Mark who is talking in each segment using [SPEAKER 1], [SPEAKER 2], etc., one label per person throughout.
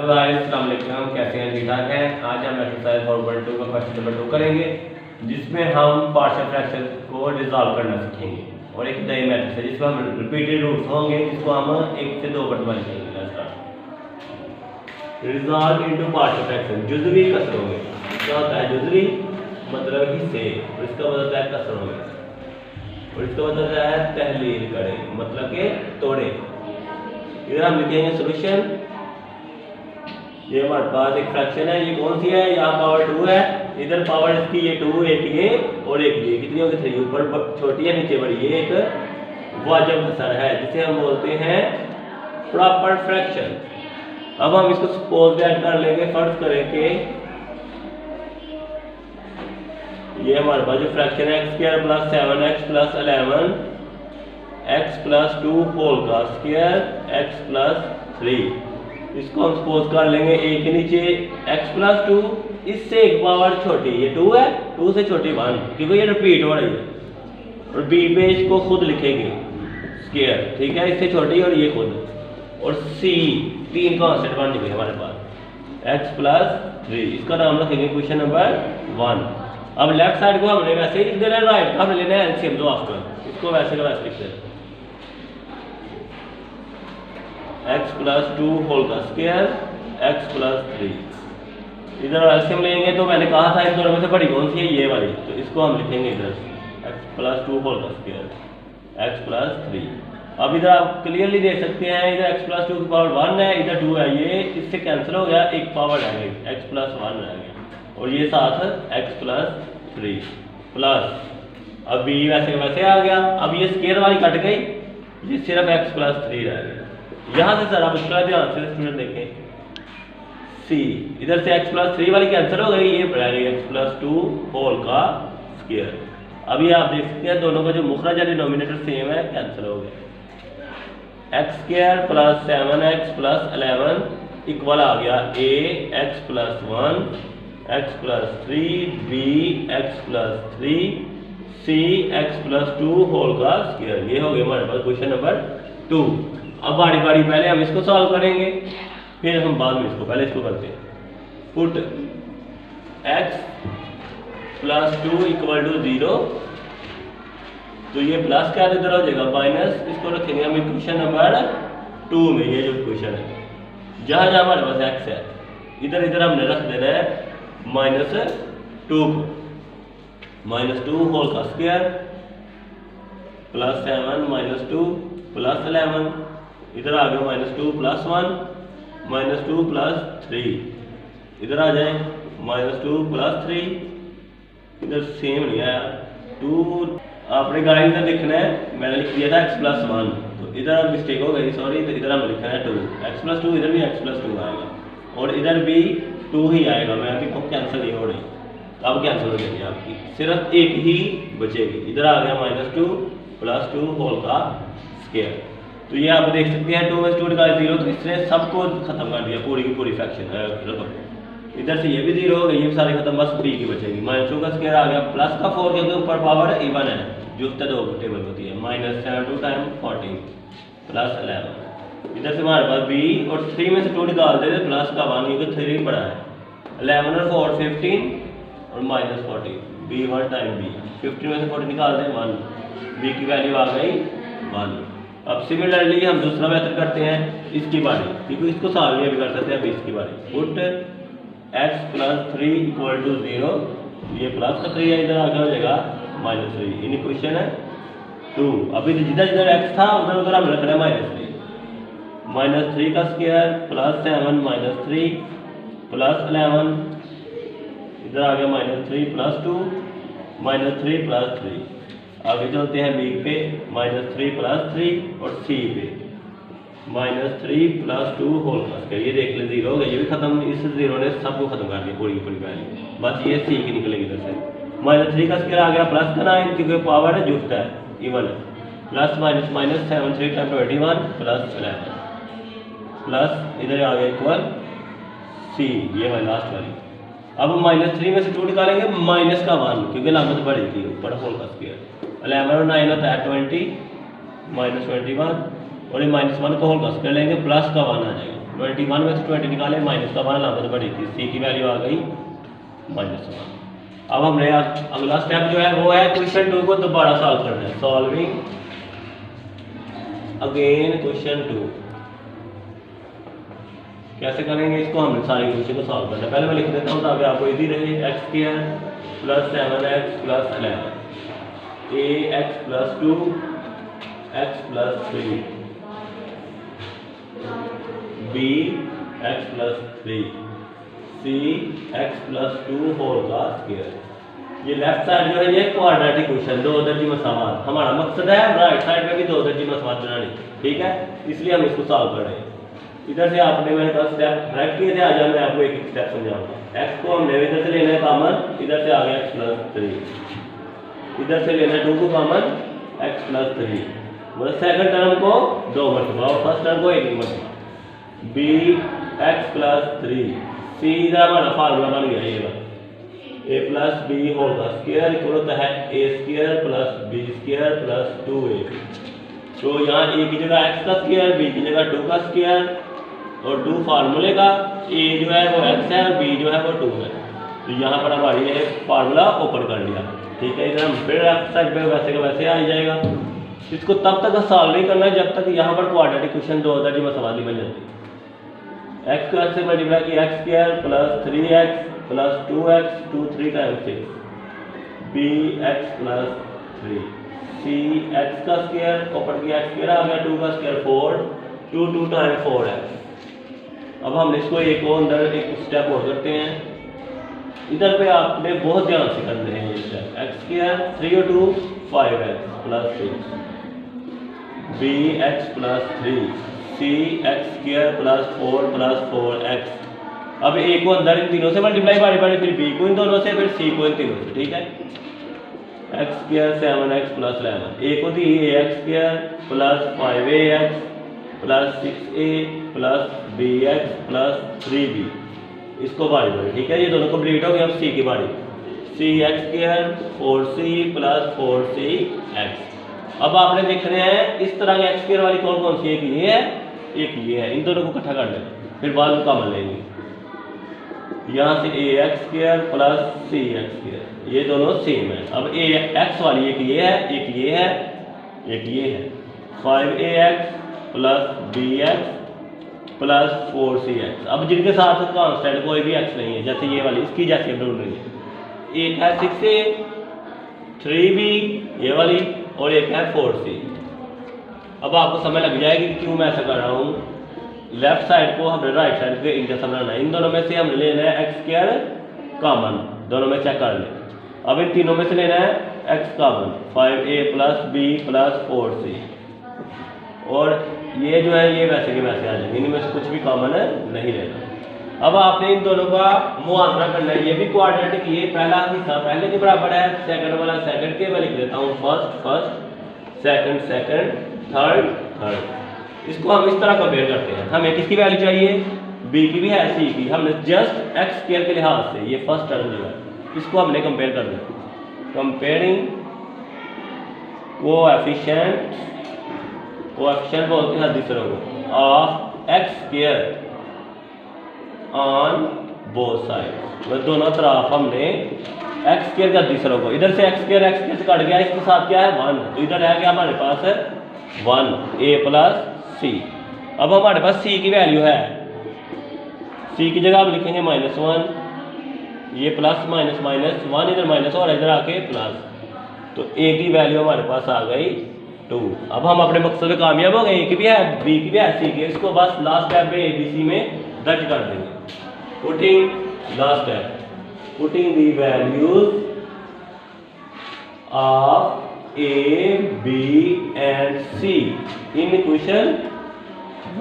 [SPEAKER 1] Hello guys, अस्सलाम वालेकुम। कैसे हैं? ठीक ठाक हैं। आज हम एक्सरसाइज 4.2 का क्वेश्चन नंबर 2 करेंगे, जिसमें हम पार्शियल फ्रैक्शन को रिजॉल्व करना सीखेंगे। और एक नई मेथड है जिसमें हम रिपीटेड रूट्स होंगे, जिसको हम 1 से 2 बटवा लिखेंगे। Resolve into partial fraction. जुज़वी कसरों में क्या होता है? जुज़वी मतलब हिस्से, और इसका मतलब होता है कसरों में, और इसका मतलब होता है तहलील करें, मतलब के तोड़े। इधर हम लिखेंगे सोल्यूशन। ये हमारे पास एक फ्रैक्शन है, ये कौन सी है? यहाँ पावर 2 है, इधर पावर इसकी ये 2, एक ये और एक ये, कितनी होगी? 3। ऊपर छोटी है, नीचे बड़ी। ये एक वाजिब कसर है जिसे हम बोलते हैं प्रॉपर फ्रैक्शन। अब हम इसको सपोज दैट कर लेंगे, फर्ज करें कि ये हमारे पास जो फ्रैक्शन है x² + 7x + 11 x + 2 होल का स्क्वायर x + 3। इसको हम सपोज कर लेंगे a के नीचे x + 2, इससे एक पावर छोटी, ये 2 है, 2 से छोटी 1, क्योंकि ये रिपीट हो रही है। और b पे इसको खुद लिखेंगे स्क्वायर, ठीक है, इससे छोटी और ये खुद। और c 3 कांस्टेंट बन गए हमारे पास x + 3। इसका नाम रखेंगे क्वेश्चन नंबर 1। अब लेफ्ट साइड को हमने वैसे ही लिख देना है, राइट का हमने लेना है एलसीएम जो आफ्टर, इसको वैसे का वैसे लिख देना x + 2 होल का स्क्वायर x + 3। इधर एलसीएम लेंगे तो मैंने कहा था इन दोनों में से बड़ी कौन सी है? ये वाली। तो इसको हम लिखेंगे इधर x + 2 होल का स्क्वायर x + 3। अब इधर आप क्लियरली देख सकते हैं, इधर x + 2 की पावर 1 है, इधर 2 है, ये इससे कैंसिल हो गया, एक पावर रह गई, x + 1 रह गया, और ये साथ x + 3 प्लस। अब b वैसे वैसे आ गया। अब ये स्क्वायर वाली कट गई, ये सिर्फ x + 3 रह गया। यहाँ से जरा मुश्किल ध्यान से स्टूडेंट देखें, c इधर से x + 3 वाली कैंसिल हो गई, ये रह गई x + 2 होल का स्क्वायर। अभी आप देख सकते हैं दोनों का जो मुखरज है, डिनोमिनेटर सेम है, कैंसिल हो गया। x² + 7x + 11 इक्वल आ गया a x + 1 x + 3 b x + 3 c x + 2 whole का स्क्वायर। ये हो गया हमारे पास क्वेश्चन नंबर 2। अब बारी बारी पहले हम इसको सॉल्व करेंगे, फिर हम बाद में इसको, पहले इसको करते हैं। पुट x + 2 = 0, तो ये प्लस क्या इधर हो जाएगा माइनस, इसको रखेंगे हम इक्वेशन नंबर 2 में। ये जो इक्वेशन है, जहाँ जहाँ हमारे पास x है, इधर इधर हमने रख देना है -2 को। -2 होल का स्क्वायर + 7 -2 + 11, इधर आ गया -2 + 1 -2 + 3, इधर आ जाए -2 + 3, इधर सेम नहीं आया 2। आपने गाइस इधर लिखना है, मैंने लिख दिया था x + 1, तो इधर मिस्टेक हो गई, सॉरी। तो इधर हम लिखना है 2 x + 2, इधर भी x + 2 आएगा, और इधर भी 2 ही आएगा। मैं अभी को कैंसिल नहीं हो रही, अब कैंसिल हो जाएगी आपकी, सिर्फ एक ही बचेगी। इधर आ गया -2 + 2 होल का स्क्वायर। तो ये आप देख सकते हैं 2 में 2 का 0, तो इसने सबको खत्म कर दिया, पूरी की पूरी फ्रैक्शन रकम। इधर से ये भी 0 हो गई, ये भी सारी खत्म, बस b की बचेगी। -2 का स्क्वायर आ गया प्लस का 4, क्योंकि ऊपर पावर इवन है, जो दो टेबल होती है। -7 टाइम 14 + 11। इधर से हमारे पास b और 3 में से 2 निकाल देते, प्लस का 1, क्योंकि 3 बड़ा है। 11 और 4 15 और -14, b1 टाइम b। 15 में से 40 निकाल दें 1, b की वैल्यू आ गई 1। अब सिमिलरली हम दूसरा मेथड करते हैं, इसकी बारी, क्योंकि इसको सॉल्व भी कर सकते हैं। अब इसकी बारी, पुट x + 3 = 0, ये प्लस का 3 है, इधर आगे हो जाएगा -3। इन इक्वेशन है 2। अभी जिधर जिधर x था उधर उधर हम रख रहे हैं -3। -3 का स्क्वायर + 7 -3 + 11, इधर आ गया -3 + 2 -3 + 3। अभी चलते हैं b पे, -3 + 3 और c पे -3 + 2 होल का स्क्वायर। ये देख ले 0 हो गया, ये भी खत्म, इस 0 ने सबको खत्म कर दिया, पूरी की पूरी वैल्यू। बस ये c की निकलेगी इधर से। -3 का स्क्वायर आ गया प्लस का 9, क्योंकि पावर है जुस्त है, इवन है, प्लस माइनस 7 3 टाइम 21 + 11 प्लस इधर आ गया इक्वल c, ये वाली लास्ट वाली। अब -3 में से 2 निकालेंगे, माइनस का 1, क्योंकि लामत बढ़ी थी, ऊपर होल का स्क्वायर। 11 और 9 होता है 20 -21, और ये -1 को होल का स्क्वायर लेंगे, प्लस का 1 आ जाएगा। 21 में से 20 निकाले, माइनस का 1 अलामत बढ़ी थी, सी की वैल्यू आ गई -1। अब हमने अगला स्टेप जो है वो है क्वेश्चन 2 को दोबारा सॉल्व करना है। सॉल्विंग अगेन क्वेश्चन 2 कैसे करेंगे इसको, हमने सारी क्वेश्चन को सॉल्व करना है। पहले मैं लिख देता हूँ ताकि आपको इजी रहे। x² + 7x + 11 ax + 2 x + 3 b x + 3 c x + 2 whole का स्क्वायर। ये लेफ्ट साइड जो है ये क्वाड्रेटिक क्वेश्चन, दो दर्जी मसावात। हमारा मकसद है राइट साइड में भी दो दर्जी मसावात बनानी, ठीक है, इसलिए हम इसको सॉल्व कर रहे हैं। इधर से आपने मैंने कहा स्टेप राइट किए थे, आ जाए मैं आपको एक एक स्टेप समझाऊंगा। x को हमने इधर से लेना है कॉमन, इधर से आ गया x + 3, इधर से लेना है 2 को कॉमन x + 3, मतलब सेकंड टर्म को 2 मरतबा और फर्स्ट टर्म को 1 मरतबा। b x + 3 c इधर हमारा फार्मूला बन गया ये वाला, a + b होल का स्क्वायर इक्वल होता है a² + b² + 2a। तो यहाँ a की जगह x का स्क्वायर, b की जगह 2 का स्क्वायर और 2 फार्मूले का, a जो है वो x है और b जो है वो 2 है। तो यहाँ पर हमारी ये फार्मूला ओपन कर लिया, ठीक है। इधर हम फिर लेफ्ट साइड पे वैसे का वैसे आ जाएगा। इसको तब तक सॉल्व नहीं करना है जब तक यहाँ पर क्वाड्रेटिक क्वेश्चन दो दर्जी मसावात बन जाती है। x को x से मल्टीप्लाई किया x² + 3x + 2x 2 3 times 6 bx + 3 c x का स्क्वायर ओपन किया x² आ गया, 2 का स्क्वायर 4 2 2 टाइम्स 4x। अब हम इसको एक और अंदर एक स्टेप और करते हैं। इधर पे आपने बहुत ध्यान से करने हैं ये स्टेप। x² 3 और 2 5x + 6 bx + 3 c x² + 4 + 4x। अब a को अंदर इन तीनों से मल्टीप्लाई बारी बारी, फिर b को इन दोनों से, फिर c को इन तीनों से, ठीक है। x² 7x + 11 a को दी ax² + 5ax + 6a + bx + 3b, इसको बारी बारी, ठीक है। ये दोनों कंप्लीट हो गए। अब c की बारी, c x² 4c + 4cx। अब आपने देखने हैं इस तरह के x² वाली कौन कौन सी, एक ये है एक ये है, इन दोनों को इकट्ठा कर लेंगे, फिर बाद में कॉमन लेंगे। यहाँ से ax² + cx², ये दोनों सेम है। अब x वाली एक ये है एक ये है एक ये है, 5ax + bx + 4cx। अब जिनके साथ कांस्टेंट कोई भी x नहीं है, जैसे ये वाली इसकी जैसे हम ढूंढ रही है, एक है 6a 3b ये वाली और एक है 4c। अब आपको समझ लग जाएगी कि क्यों मैं ऐसा कर रहा हूँ। लेफ्ट साइड को हमने राइट साइड के इंटरसेक्ट बनाना है। इन दोनों में से हमने लेना है x² कॉमन, दोनों में चेक कर लें। अब इन तीनों में से लेना है x common, 5a + b + 4c, और ये जो है ये वैसे के वैसे आ जाएंगे, इनमें से कुछ भी कॉमन है नहीं लेना। अब आपने इन दोनों का मुआवजा करना है। ये भी क्वाड्रेटिक, ये पहला हिस्सा पहले के बराबर है, सेकंड वाला सेकंड के, मैं लिख देता हूँ first second second third third. इसको हम इस तरह कंपेयर करते हैं। हमें किसकी वैल्यू चाहिए, b की भी है c की। हमने जस्ट x² के लिहाज से ये फर्स्ट टर्म जो है इसको हमने कंपेयर करना है। कंपेयरिंग कोएफिशिएंट बोलते हैं दूसरों को of x² on both side, मतलब दोनों तरफ हमने x² का दूसरों को, इधर से x² से कट गया, इसके साथ क्या है 1, तो इधर है क्या हमारे पास है 1 a + c। अब हमारे पास c की वैल्यू है, c की जगह हम लिखेंगे -1, ये प्लस माइनस माइनस 1 इधर माइनस और इधर आके प्लस, तो a की वैल्यू हमारे पास आ गई 2। अब हम अपने मकसद में कामयाब हो गए, a की भी है b की भी है c की, इसको बस लास्ट स्टेप पे abc में दर्ज कर देंगे। Putting last step, putting the values of a b and c in equation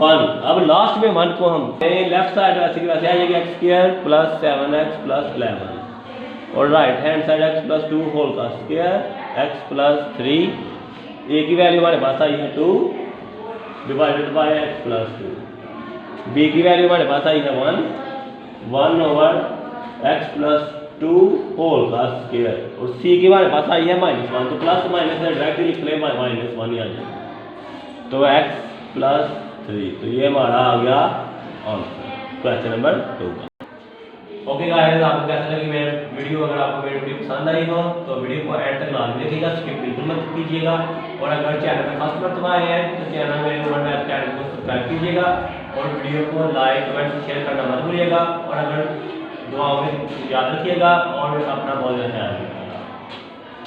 [SPEAKER 1] 1। अब लास्ट में 1 को हम लेफ्ट साइड वैसे की वैसे आ जाएगी x² + 7x + 11 और right hand side x + 2 whole का स्क्वायर x + 3। a की वैल्यू हमारे पास आई है 2 डिवाइडेड बाय x + 2। b की वैल्यू हमारे पास आई है 1 ओवर x + 2 होल का स्क्वायर और c की हमारे पास आई है -1, तो प्लस माइनस से डायरेक्टली लिख लें -1 ही आ जाएगा, तो x + 3। तो ये हमारा आ गया आंसर क्वेश्चन नंबर 2 का। ओके गाइस, आपको कैसा लगी मेरी वीडियो? अगर आपको मेरी वीडियो पसंद आई हो तो वीडियो को एंड तक लाजमी देखिएगा, स्किप बिल्कुल मत कीजिएगा। और अगर चैनल पर फर्स्ट मरतबा आए हैं तो चैनल मेरे वन ऐप चैनल को सब्सक्राइब कीजिएगा और वीडियो को लाइक कमेंट शेयर करना मत भूलिएगा। और अगर दुआओं में याद रखिएगा और अपना बहुत ज़्यादा ख्याल रखिएगा।